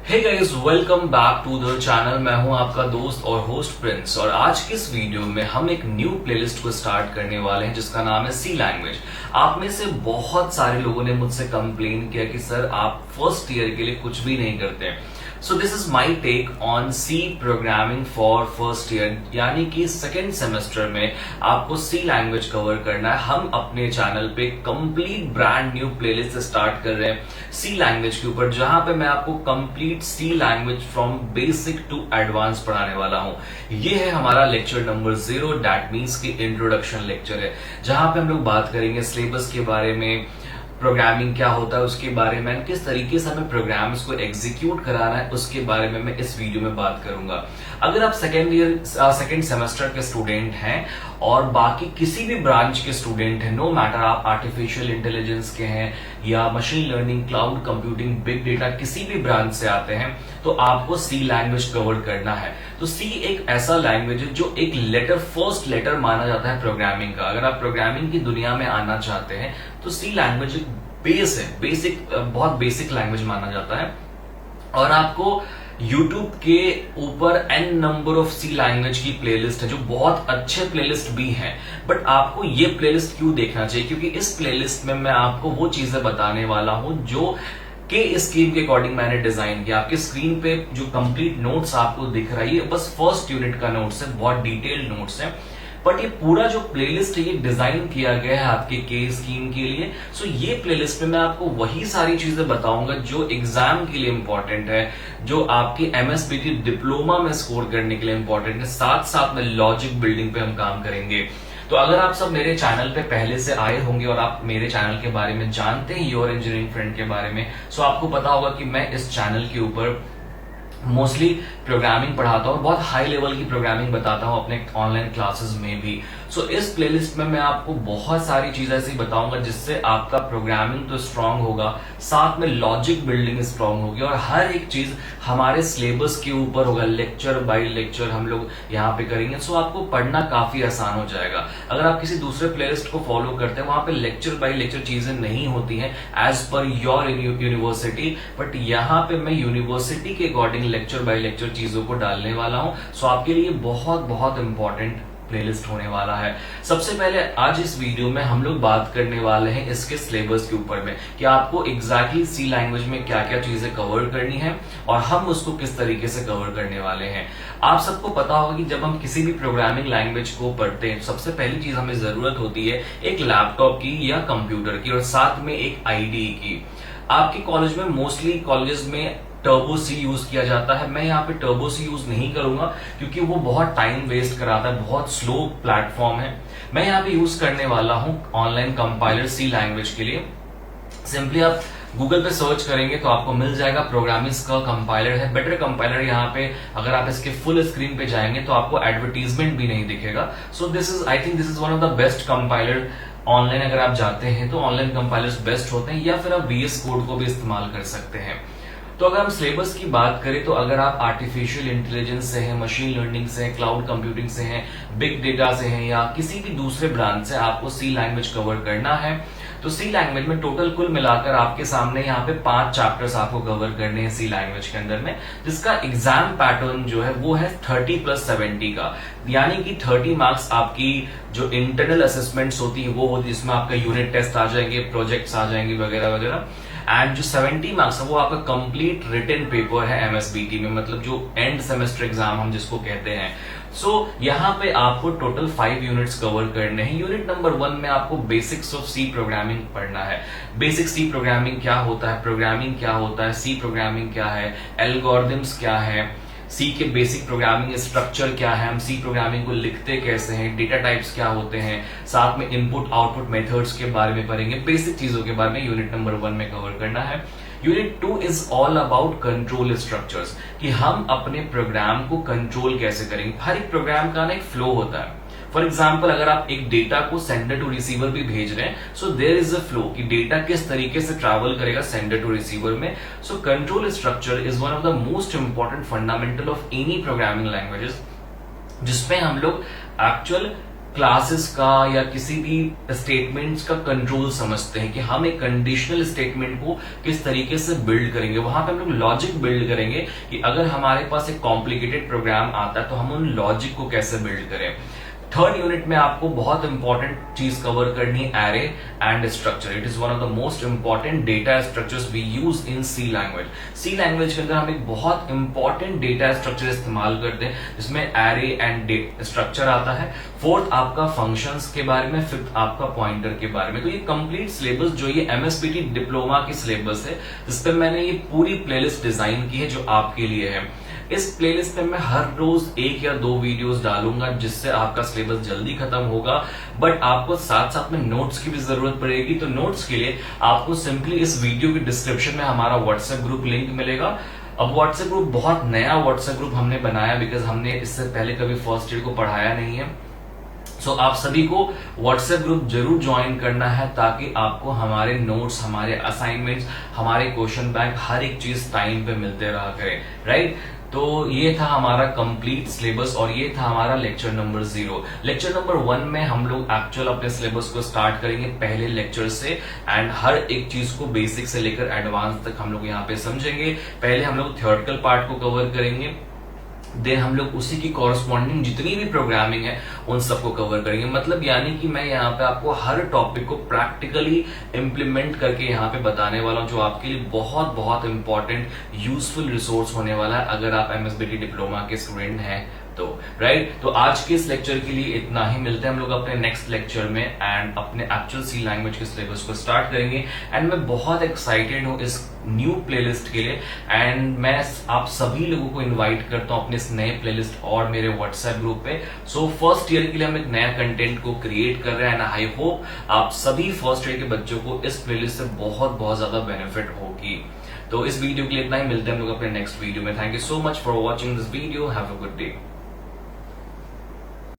Hey guys, welcome back to the channel. मैं हूं आपका दोस्त और होस्ट प्रिंस, और आज की इस वीडियो में हम एक न्यू प्लेलिस्ट को स्टार्ट करने वाले हैं जिसका नाम है सी लैंग्वेज। आप में से बहुत सारे लोगों ने मुझसे कंप्लेन किया कि सर आप फर्स्ट ईयर के लिए कुछ भी नहीं करते। So this is my take on C programming for first year, यानी कि सेकेंड सेमेस्टर में आपको सी लैंग्वेज कवर करना है। हम अपने चैनल पे complete brand new playlist start कर रहे हैं सी लैंग्वेज के ऊपर, जहां पे मैं आपको complete C language from basic to advance पढ़ाने वाला हूं। ये है हमारा लेक्चर नंबर 0, दैट मीन्स की इंट्रोडक्शन लेक्चर है, जहां पे हम लोग बात करेंगे सिलेबस के बारे में, प्रोग्रामिंग क्या होता है उसके बारे में, किस तरीके से हमें प्रोग्राम्स को एग्जीक्यूट कराना है उसके बारे में मैं इस वीडियो में बात करूंगा। अगर आप सेकेंड सेमेस्टर के स्टूडेंट हैं और बाकी किसी भी ब्रांच के स्टूडेंट हैं, नो मैटर आप आर्टिफिशियल इंटेलिजेंस के हैं या machine learning, cloud computing, big data, किसी भी ब्रांच से आते हैं, तो आपको सी लैंग्वेज कवर करना है। तो सी एक ऐसा लैंग्वेज है जो एक लेटर, फर्स्ट लेटर माना जाता है प्रोग्रामिंग का। अगर आप प्रोग्रामिंग की दुनिया में आना चाहते हैं तो सी लैंग्वेज एक बेस है, बहुत बेसिक लैंग्वेज माना जाता है। और आपको YouTube के ऊपर n number of C language की प्लेलिस्ट है, जो बहुत अच्छे प्लेलिस्ट भी हैं। बट आपको ये प्लेलिस्ट क्यों देखना चाहिए? क्योंकि इस प्लेलिस्ट में मैं आपको वो चीजें बताने वाला हूं जो के स्कीम के अकॉर्डिंग मैंने डिजाइन किया। आपके स्क्रीन पे जो कंप्लीट नोट्स आपको दिख रहा है, ये बस फर्स्ट यूनिट का नोट्स है, बहुत डिटेल्ड नोट्स है। बट ये पूरा जो प्लेलिस्ट है ये डिजाइन किया गया है आपके के स्कीम के लिए। सो ये प्लेलिस्ट में मैं आपको वही सारी चीजें बताऊंगा जो एग्जाम के लिए इंपॉर्टेंट है, जो आपके एमएसबीटी डिप्लोमा में स्कोर करने के लिए इंपॉर्टेंट है। साथ साथ में लॉजिक बिल्डिंग पे हम काम करेंगे। तो अगर आप सब मेरे चैनल पे पहले से आए होंगे और आप मेरे चैनल के बारे में जानते हैं, योर इंजीनियरिंग फ्रेंड के बारे में, सो आपको पता होगा कि मैं इस चैनल के ऊपर मोस्टली प्रोग्रामिंग पढ़ाता हूँ, बहुत हाई लेवल की प्रोग्रामिंग बताता हूँ अपने ऑनलाइन क्लासेस में भी। सो इस प्लेलिस्ट में मैं आपको बहुत सारी चीजें ऐसी बताऊंगा जिससे आपका प्रोग्रामिंग तो स्ट्रांग होगा, साथ में लॉजिक बिल्डिंग स्ट्रांग होगी, और हर एक चीज हमारे सिलेबस के ऊपर होगा। लेक्चर बाय लेक्चर हम लोग यहाँ पे करेंगे, सो आपको पढ़ना काफी आसान हो जाएगा। अगर आप किसी दूसरे प्लेलिस्ट को फॉलो करते हैं, वहां पे लेक्चर बाय लेक्चर चीजें नहीं होती हैं as per your university, but यहाँ पे मैं यूनिवर्सिटी के अकॉर्डिंग लेक्चर बाय लेक्चर चीजों को डालने वाला हूं। सो आपके लिए बहुत बहुत इंपॉर्टेंट प्लेलिस्ट होने वाला है। सबसे पहले आज इस वीडियो में हम लोग बात करने वाले हैं इसके सिलेबस के ऊपर में, कि आपको एग्जैक्टली सी लैंग्वेज में क्या क्या चीजें कवर करनी है और हम उसको किस तरीके से कवर करने वाले हैं। आप सबको पता होगा कि जब हम किसी भी प्रोग्रामिंग लैंग्वेज को पढ़ते हैं, सबसे पहली चीज हमें जरूरत होती है एक लैपटॉप की या कंप्यूटर की, और साथ में एक आईडी की। आपके कॉलेज में, मोस्टली कॉलेज में टर्बो सी यूज किया जाता है। मैं यहाँ पे टर्बो सी यूज नहीं करूंगा क्योंकि वो बहुत टाइम वेस्ट कराता है, बहुत स्लो प्लेटफॉर्म है। मैं यहाँ पे यूज करने वाला हूँ ऑनलाइन कंपाइलर सी लैंग्वेज के लिए। सिंपली आप गूगल पे सर्च करेंगे तो आपको मिल जाएगा, प्रोग्रामिंग्स का कंपाइलर है, बेटर कंपाइलर। यहाँ पे अगर आप इसके फुल स्क्रीन पे जाएंगे तो आपको एडवर्टीजमेंट भी नहीं दिखेगा। सो this is, I think this is one of the best compiler online. अगर आप जाते हैं तो ऑनलाइन कंपाइलर्स बेस्ट होते हैं, या फिर आप VS कोड को भी इस्तेमाल कर सकते हैं। तो अगर हम सिलेबस की बात करें तो अगर आप आर्टिफिशियल इंटेलिजेंस से हैं, मशीन लर्निंग से हैं, क्लाउड कंप्यूटिंग से हैं, बिग डेटा से हैं, या किसी भी दूसरे ब्रांच से आपको सी लैंग्वेज कवर करना है, तो सी लैंग्वेज में टोटल कुल मिलाकर आपके सामने यहाँ पे 5 चैप्टर्स आपको कवर करने हैं सी लैंग्वेज के अंदर में, जिसका एग्जाम पैटर्न जो है वो है 30+70 का। यानी कि 30 मार्क्स आपकी जो इंटरनल असेसमेंट्स होती है वो होती है, जिसमें आपका यूनिट टेस्ट आ जाएंगे, प्रोजेक्ट्स आ जाएंगे वगैरह वगैरह। एंड जो 70 मार्क्स है वो आपका कंप्लीट रिटन पेपर है एमएसबीटी में, मतलब जो एंड सेमेस्टर एग्जाम हम जिसको कहते हैं। सो यहाँ पे आपको टोटल 5 यूनिट्स कवर करने हैं। यूनिट नंबर 1 में आपको बेसिक्स ऑफ सी प्रोग्रामिंग पढ़ना है। बेसिक सी प्रोग्रामिंग क्या होता है, प्रोग्रामिंग क्या होता है, सी प्रोग्रामिंग क्या है, एल्गोरिथम्स क्या है, सी के बेसिक प्रोग्रामिंग स्ट्रक्चर क्या है, हम सी प्रोग्रामिंग को लिखते कैसे हैं, डेटा टाइप्स क्या होते हैं, साथ में इनपुट आउटपुट मेथड्स के बारे में पढ़ेंगे। बेसिक चीजों के बारे में यूनिट नंबर 1 में कवर करना है। Unit 2 is all about control structures, कि हम अपने प्रोग्राम को कंट्रोल कैसे करेंगे। हर एक प्रोग्राम का ना एक फ्लो होता है। फॉर एग्जाम्पल, अगर आप एक डेटा को सेंडर टू रिसीवर भी भेज रहे हैं, so there is a flow कि डेटा किस तरीके से ट्रैवल करेगा सेंडर टू रिसीवर में। So control structure is one of the most important fundamental of any programming languages, जिसपे हम लोग एक्चुअल क्लासेस का या किसी भी स्टेटमेंट्स का कंट्रोल समझते हैं कि हम एक कंडीशनल स्टेटमेंट को किस तरीके से बिल्ड करेंगे। वहां पे हम लोग लॉजिक बिल्ड करेंगे कि अगर हमारे पास एक कॉम्प्लिकेटेड प्रोग्राम आता है तो हम उन लॉजिक को कैसे बिल्ड करें। थर्ड यूनिट में आपको बहुत इंपॉर्टेंट चीज कवर करनी है, array and structure. It is one of the most important data structures we use in C language. C language के अंदर हम एक बहुत इंपॉर्टेंट डेटा स्ट्रक्चर इस्तेमाल करते हैं जिसमें एरे एंड स्ट्रक्चर आता है। फोर्थ आपका फंक्शंस के बारे में, फिफ्थ आपका पॉइंटर के बारे में। तो ये कंप्लीट सिलेबस जो ये एमएसपीटी डिप्लोमा की सिलेबस है जिसपे मैंने ये पूरी प्लेलिस्ट डिजाइन की है जो आपके लिए है। इस प्लेलिस्ट में मैं हर रोज 1 या 2 वीडियोस डालूंगा जिससे आपका सिलेबस जल्दी खत्म होगा, बट आपको साथ साथ में नोट्स की भी जरूरत पड़ेगी। तो नोट्स के लिए आपको सिंपली इस वीडियो के डिस्क्रिप्शन में हमारा व्हाट्सएप ग्रुप लिंक मिलेगा। अब व्हाट्सएप ग्रुप बहुत नया व्हाट्सएप ग्रुप हमने बनाया बिकॉज हमने इससे पहले कभी फर्स्ट ईयर को पढ़ाया नहीं है। सो आप सभी को व्हाट्सएप ग्रुप जरूर ज्वाइन करना है ताकि आपको हमारे नोट्स, हमारे असाइनमेंट्स, हमारे क्वेश्चन बैंक, हर एक चीज टाइम पे मिलते रहा करे, राइट। तो ये था हमारा कंप्लीट सिलेबस और ये था हमारा लेक्चर नंबर 0। लेक्चर नंबर 1 में हम लोग एक्चुअल अपने सिलेबस को स्टार्ट करेंगे पहले लेक्चर से एंड हर एक चीज को बेसिक से लेकर एडवांस तक हम लोग यहाँ पे समझेंगे। पहले हम लोग थ्योरेटिकल पार्ट को कवर करेंगे, देन हम लोग उसी की कॉरस्पॉन्डिंग जितनी भी प्रोग्रामिंग है उन सबको कवर करेंगे। मतलब यानी कि मैं यहाँ पे आपको हर टॉपिक को प्रैक्टिकली इंप्लीमेंट करके यहाँ पे बताने वाला हूँ जो आपके लिए बहुत बहुत इंपॉर्टेंट यूजफुल रिसोर्स होने वाला है अगर आप एमएसबीटी डिप्लोमा के स्टूडेंट हैं तो, राइट। तो आज के इस लेक्चर के लिए इतना ही। मिलते हैं हम लोग अपने नेक्स्ट लेक्चर में एंड अपने एक्चुअल सी लैंग्वेज के सिलेबस को स्टार्ट करेंगे। एंड मैं बहुत एक्साइटेड हूँ इस न्यू प्लेलिस्ट के लिए एंड मैं आप सभी लोगों को इनवाइट करता हूँ अपने इस नए प्लेलिस्ट और मेरे व्हाट्सएप ग्रुप पे। सो फर्स्ट ईयर के लिए हम एक नया कंटेंट को क्रिएट कर रहे हैं एंड आई होप आप सभी फर्स्ट ईयर के बच्चों को इस प्लेलिस्ट से बहुत बहुत ज्यादा बेनिफिट होगी। तो इस वीडियो के लिए इतना ही। मिलते हैं हम लोग अपने नेक्स्ट वीडियो में। Thank you so much for watching this video. Have a good day.